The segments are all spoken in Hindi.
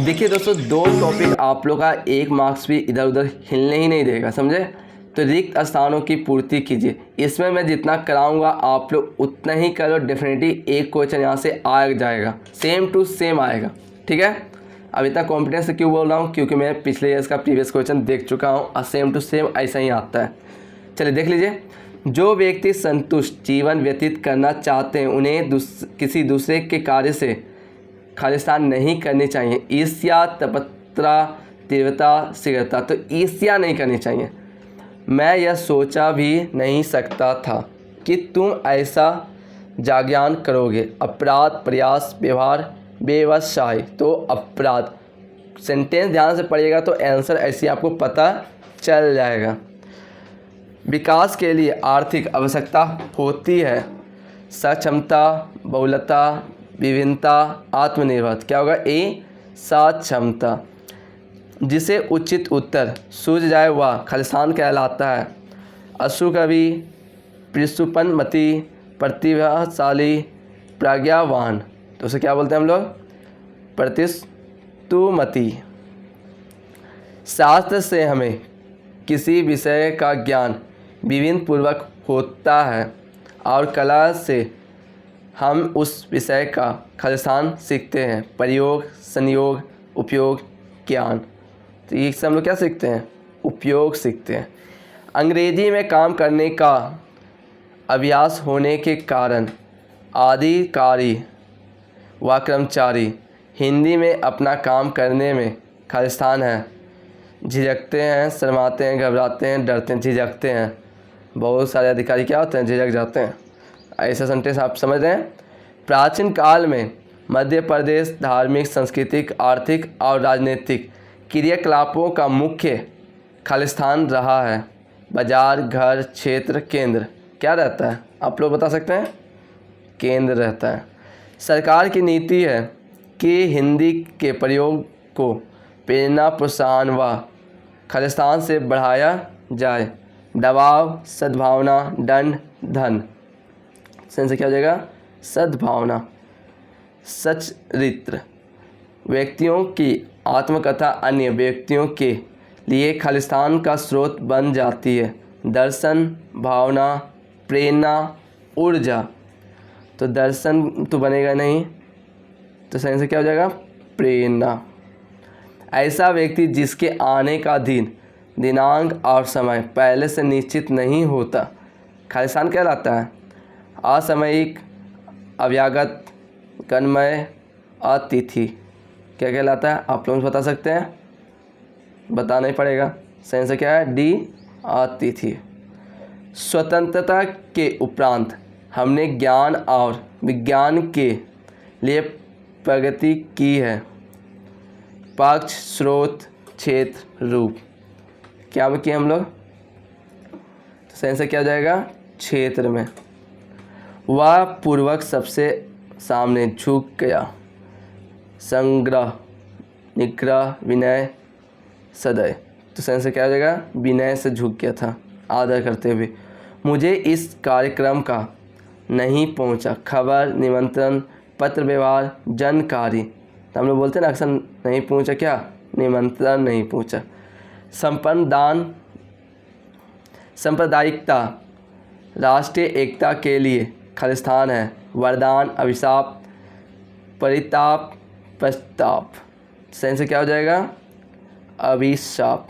देखिए दोस्तों, दो टॉपिक आप लोग का एक मार्क्स भी इधर उधर हिलने ही नहीं देगा, समझे। तो रिक्त स्थानों की पूर्ति कीजिए। इसमें मैं जितना कराऊंगा आप लोग उतना ही करो, डेफिनेटली एक क्वेश्चन यहाँ से आ जाएगा, सेम टू सेम आएगा। ठीक है, अब इतना कॉन्फिडेंस से क्यों बोल रहा हूँ, क्योंकि मैं पिछले ईयर्स का प्रीवियस क्वेश्चन देख चुका हूँ और सेम टू सेम ऐसा ही आता है। चलिए देख लीजिए। जो व्यक्ति संतुष्ट जीवन व्यतीत करना चाहते हैं उन्हें किसी दूसरे के कार्य से खालिस्तान नहीं करनी चाहिए। ईर्ष्या, तपत्रा, तीव्रता, शीघ्रता, तो ईर्ष्या नहीं करनी चाहिए। मैं यह सोचा भी नहीं सकता था कि तुम ऐसा जागयान करोगे। अपराध, प्रयास, व्यवहार, व्यवसाय, तो अपराध। सेंटेंस ध्यान से पढ़िएगा तो आंसर ऐसे आपको पता चल जाएगा। विकास के लिए आर्थिक आवश्यकता होती है। सक्षमता, बहुलता, विभिन्नता, आत्मनिर्भर। क्या होगा? ए, सक्षमता। जिसे उचित उत्तर सूझ जाए वह खालिस्तान कहलाता है। अश्रुकवि, प्रसुपनमति, प्रतिभाशाली, प्रज्ञावान, तो उसे क्या बोलते हैं हम लोग? प्रतिस्तुमति। शास्त्र से हमें किसी विषय का ज्ञान विभिन्न पूर्वक होता है और कला से हम उस विषय का खालिस्तान सीखते हैं। प्रयोग, संयोग, उपयोग, ज्ञान, तो ये सब हम लोग क्या सीखते हैं? उपयोग सीखते हैं। अंग्रेजी में काम करने का अभ्यास होने के कारण अधिकारी व कर्मचारी हिंदी में अपना काम करने में खालिस्तान है। झिझकते हैं, शर्माते हैं, घबराते हैं, डरते हैं, झिझकते हैं। बहुत सारे अधिकारी क्या होते हैं? झिझक जाते हैं। ऐसा सेंटेंस आप समझ रहे हैं। प्राचीन काल में मध्य प्रदेश धार्मिक, सांस्कृतिक, आर्थिक और राजनीतिक क्रियाकलापों का मुख्य खालिस्तान रहा है। बाजार, घर, क्षेत्र, केंद्र क्या रहता है? आप लोग बता सकते हैं? केंद्र रहता है। सरकार की नीति है कि हिंदी के प्रयोग को प्रेरणा, प्रोत्साहन व खालिस्तान से बढ़ाया जाए। दबाव, सद्भावना, दंड, धन, से क्या हो जाएगा? सद्भावना। सच्चरित्र, व्यक्तियों की आत्मकथा अन्य व्यक्तियों के लिए खालिस्तान का स्रोत बन जाती है। दर्शन, भावना, प्रेरणा, ऊर्जा, तो दर्शन तो बनेगा नहीं, तो सही से क्या हो जाएगा? प्रेरणा। ऐसा व्यक्ति जिसके आने का दिनांक और समय पहले से निश्चित नहीं होता खालिस्तान कहलाता है। असामयिक, अव्यागत, गणमय, अतिथि क्या कहलाता है? आप लोग बता सकते हैं? बताना ही पड़ेगा। सही से क्या है? डी, अतिथि। स्वतंत्रता के उपरांत हमने ज्ञान और विज्ञान के लिए प्रगति की है। पक्ष, स्रोत, क्षेत्र, रूप, क्या में किया हम लोग? तो सही से क्या हो जाएगा? क्षेत्र में। वह पूर्वक सबसे सामने झुक गया। संग्रह, निग्रह, विनय, सदैव, तो सही से क्या हो जाएगा? विनय से झुक गया था, आदर करते हुए। मुझे इस कार्यक्रम का नहीं पहुंचा खबर, निमंत्रण, पत्र व्यवहार, जानकारी, तो हम लोग बोलते हैं ना अक्सर नहीं पहुंचा, क्या? निमंत्रण नहीं पहुंचा। संपन्न दान, सांप्रदायिकता, राष्ट्रीय एकता के लिए खालिस्तान है। वरदान, अभिशाप, परिताप, प्रस्ताप, सही से क्या हो जाएगा? अभिशाप।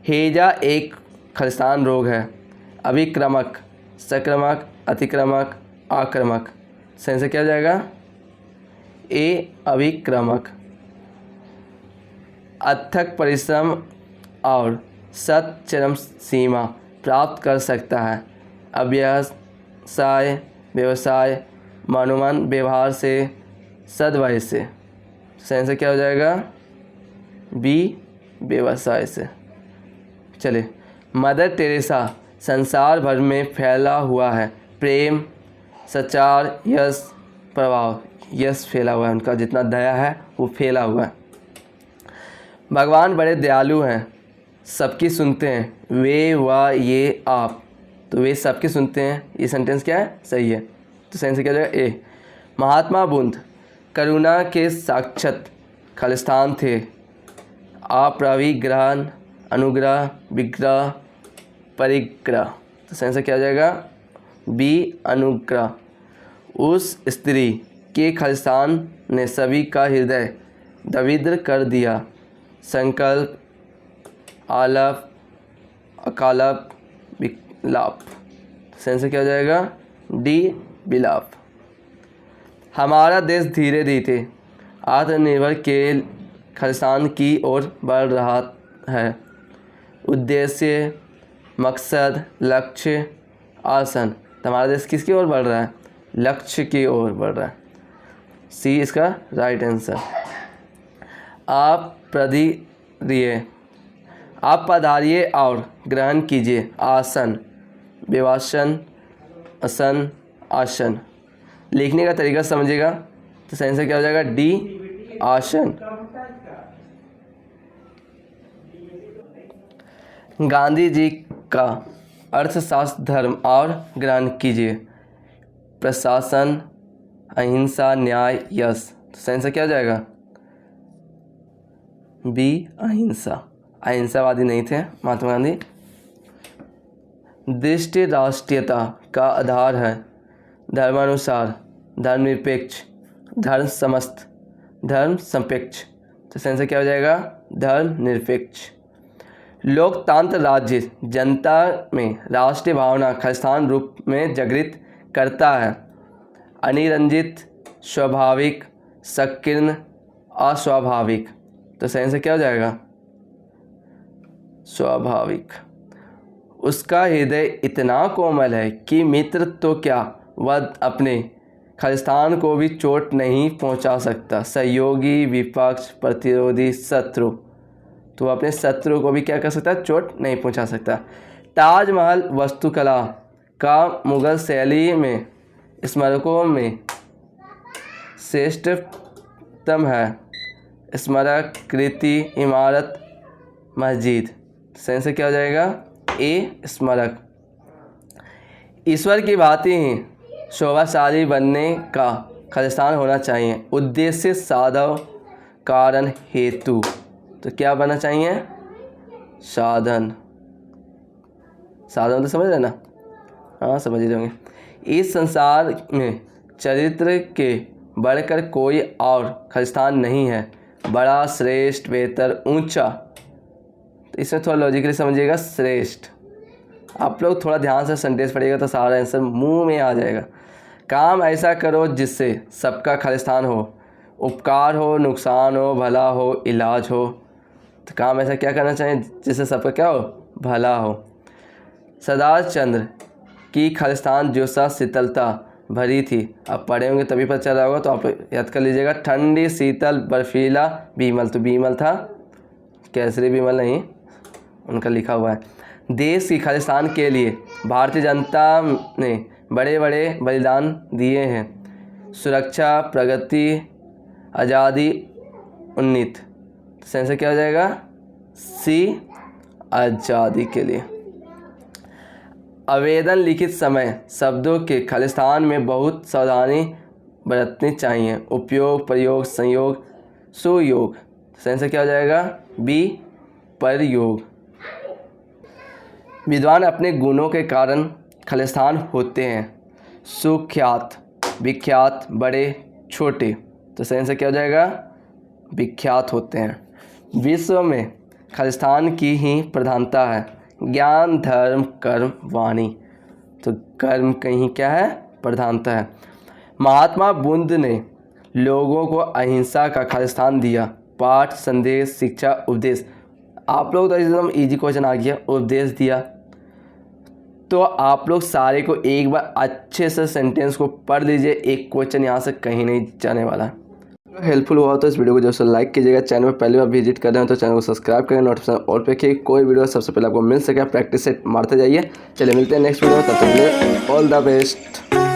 हैजा एक खालिस्तान रोग है। अभिक्रमक, संक्रमक, अतिक्रमक, आक्रमक, सही से क्या हो जाएगा? ए, अभिक्रमक। अथक परिश्रम और सत चरम सीमा प्राप्त कर सकता है। अभ्यासाय, व्यवसाय, मनोमन, व्यवहार से, सद्वय से, सही से क्या हो जाएगा? बी, व्यवसाय से। चलिए, मदर टेरेसा संसार भर में फैला हुआ है। प्रेम, सचार, यश, प्रभाव, यश फैला हुआ है उनका, जितना दया है वो फैला हुआ है। भगवान बड़े दयालु हैं, सबकी सुनते हैं। वे, वह, ये, आप, तो वे सबकी सुनते हैं। ये सेंटेंस क्या है? सही है, तो सही से क्या हो जाएगा? ए। महात्मा बुद्ध करुणा के साक्षात खालिस्तान थे। अपरिग्रहण, अनुग्रह, विग्रह, परिग्रह। तो सही आंसर क्या हो जाएगा? बी, अनुग्रह। उस स्त्री के खालिस्तान ने सभी का हृदय दविद्र कर दिया। संकल्प, आलाप, अकालाप, विलाप। सही आंसर क्या हो जाएगा? डी, विलाप। हमारा देश धीरे धीरे आत्मनिर्भर के खालिस्तान की ओर बढ़ रहा है। उद्देश्य, मकसद, लक्ष्य, आसन। तो हमारा देश किसकी ओर बढ़ रहा है? लक्ष्य की ओर बढ़ रहा है। सी इसका राइट आंसर। आप पधारिए और ग्रहण कीजिए। आसन, विवासन, आसन, आसन। लिखने का तरीका समझिएगा। तो सही आंसर क्या हो जाएगा? डी, आसन। गांधी जी का अर्थशास्त्र धर्म और ग्रहण कीजिए। प्रशासन, अहिंसा, न्याय, यश। तो सही आंसर क्या हो जाएगा? बी, अहिंसा। अहिंसावादी नहीं थे महात्मा गांधी। दृष्टि राष्ट्रीयता का आधार है। धर्मानुसार, धर्मनिरपेक्ष, धर्म समस्त, धर्म संपेक्ष। तो सही आंसर क्या हो जाएगा? धर्मनिरपेक्ष। लोकतंत्र राज्य जनता में राष्ट्रीय भावना खालिस्तान रूप में जागृत करता है। अनिरंजित, स्वाभाविक, संकीर्ण, अस्वाभाविक। तो सही आंसर क्या हो जाएगा? स्वाभाविक। उसका हृदय इतना कोमल है कि मित्र तो क्या, वह अपने खालिस्तान को भी चोट नहीं पहुंचा सकता। सहयोगी, विपक्ष, प्रतिरोधी, शत्रु। तो वह अपने शत्रु को भी क्या कर सकता है? चोट नहीं पहुंचा सकता। ताजमहल वास्तुकला का मुगल शैली में स्मारकों में श्रेष्ठतम है। स्मारक, कृति, इमारत, मस्जिद। सही आंसर क्या हो जाएगा? ए, स्मारक। ईश्वर की भांति ही शोभाशाली बनने का खालिस्तान होना चाहिए। उद्देश्य, साधव, कारण, हेतु। तो क्या बनना चाहिए? साधन। साधन तो समझ रहे ना? हाँ, समझ रहे होंगे। इस संसार में चरित्र के बढ़कर कोई और खालिस्तान नहीं है। बड़ा, श्रेष्ठ, बेहतर, ऊंचा। तो इसमें थोड़ा लॉजिकली समझिएगा। श्रेष्ठ। आप लोग थोड़ा ध्यान से सेंटेंस पढ़िएगा तो सारा आंसर मुंह में आ जाएगा। काम ऐसा करो जिससे सबका खालिस्तान हो। उपकार हो, नुकसान हो, भला हो, इलाज हो। तो काम ऐसा क्या करना चाहिए जिससे सबका क्या हो? भला हो। सरदार चंद्र की खालिस्तान जोशा शीतलता भरी थी। आप पढ़े होंगे तभी पता चला होगा, तो आप याद कर लीजिएगा। ठंडी, शीतल, बर्फीला, बीमल। तो बीमल था, केसरी बीमल नहीं, उनका लिखा हुआ है। देश की खालिस्तान के लिए भारतीय जनता ने बड़े बड़े बलिदान दिए हैं। सुरक्षा, प्रगति, आज़ादी, उन्नति। सही आंसर क्या हो जाएगा? सी, आज़ादी के लिए। आवेदन लिखित समय शब्दों के खालिस्तान में बहुत सावधानी बरतनी चाहिए। उपयोग, प्रयोग, संयोग, सुयोग। सही आंसर क्या हो जाएगा? बी, प्रयोग। विद्वान अपने गुणों के कारण खालिस्तान होते हैं। सुख्यात, विख्यात, बड़े, छोटे। तो सही आंसर क्या हो जाएगा? विख्यात होते हैं। विश्व में खालिस्तान की ही प्रधानता है। ज्ञान, धर्म, कर्म, वाणी। तो कर्म कहीं क्या है? प्रधानता है। महात्मा बुद्ध ने लोगों को अहिंसा का खालिस्तान दिया। पाठ, संदेश, शिक्षा, उपदेश। आप लोग तो एकदम इजी क्वेश्चन आ गया। उपदेश दिया। तो आप लोग सारे को एक बार अच्छे से सेंटेंस को पढ़ लीजिए। एक क्वेश्चन यहाँ से कहीं नहीं जाने वाला है। हेल्पफुल हुआ तो इस वीडियो को जरूर से लाइक कीजिएगा। चैनल पर पहली बार विजिट कर रहे हैं तो चैनल को सब्सक्राइब करें, नोटिफिकेशन और पे रखिए। कोई वीडियो सबसे पहले आपको मिल सके। प्रैक्टिस सेट मारते जाइए। चलिए मिलते हैं नेक्स्ट वीडियो में। तब तक के लिए ऑल द बेस्ट।